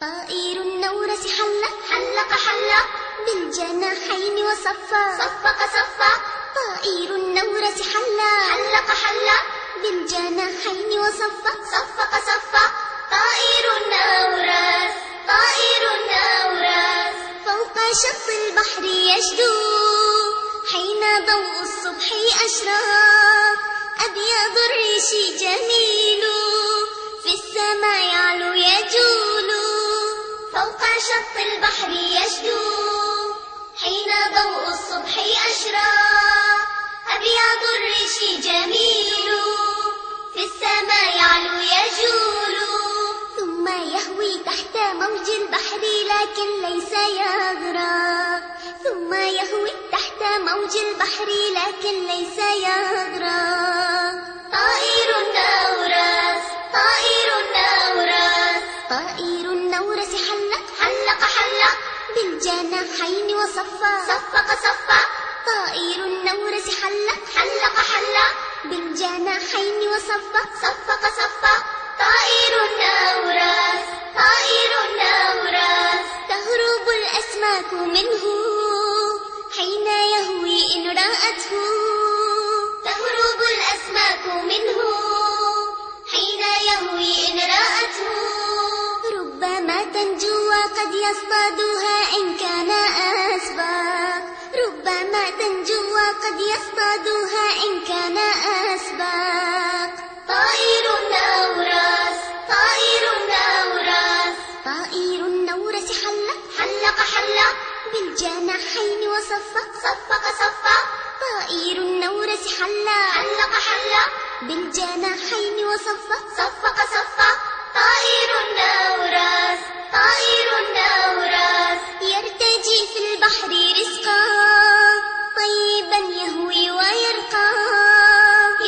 طائر النورس حلق بالجناحين وصفق طائر النورس حلق بالجناحين وصفق طائر النورس فوق شط البحر يشدو حين ضوء الصبح أشرق أبيض الريش جميل في السماء يعلو يجول فوق شط البحر يشدو حين ضوء الصبح أشرق أبيض الريش جميل في السماء يعلو يجول ثم يهوي تحت موج البحر لكن ليس يغرق ثم يهوي تحت موج البحر لكن ليس يغرق طائر النورس حلق بالجناحين وصفق طائر النورس حلق بالجناحين وصفق طائر النورس تهرب الأسماك منه حين يهوي إن رأته تهرب الأسماك منه حين يهوي إن رأته ربما تنجو وقد يصطادها إن كان أسبق ربما تنجو وقد يصطادها إن كان أسبق طائر النورس حلق بالجناحين وصفق طائر النورس حلق بالجناحين وصفق طائر النورس يرتجي في البحر رزقا طيبا يهوي ويرقى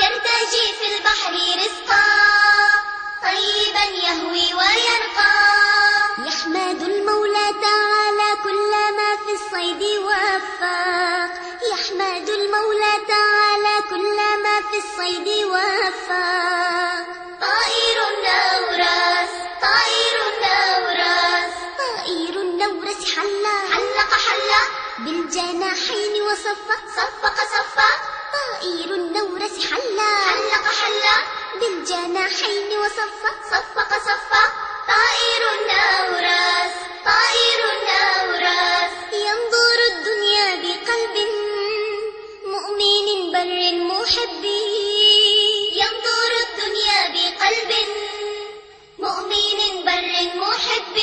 يرتجي في البحر رزقا طيبا يهوي ويرقى يحمد المولى تعالى كل ما في الصيد وفق يحمد المولى تعالى كل ما في الصيد وفق طائر النورس حلق بالجناحين وصفق طائر النورس حلق بالجناحين وصفق طائر النورس ينظر الدنيا بقلب مؤمن بر محب ينظر الدنيا بقلب مؤمن بر محب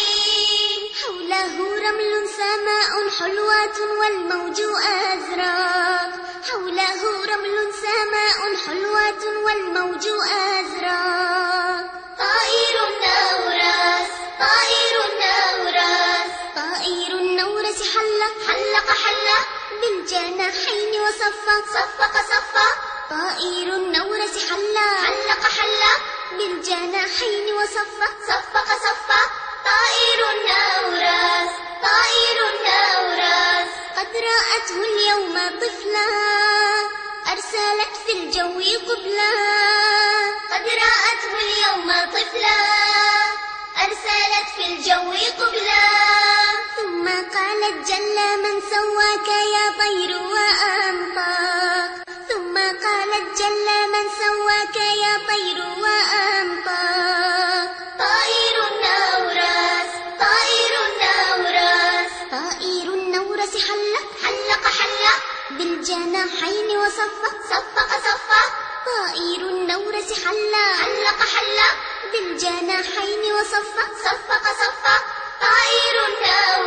حوله رمل سماء حلوات والموج أزرق حوله رمل سماء حلوات والموج أزرق طائر النورس حلق بالجناحين وصفق طائر النورس حلق بالجناحين وصفق طائر النورس قد رأته اليوم طفلا أرسلت في الجو قبلا قد رأته اليوم طفلا أرسلت في الجو قبلا ثم قالت جل من سواك يا طير وأنطق ثم قالت جل من سواك يا طير وأنطق طائر النورس حلق بالجناحين وصفق طائر النورس حلق بالجناحين وصفق طائر النورس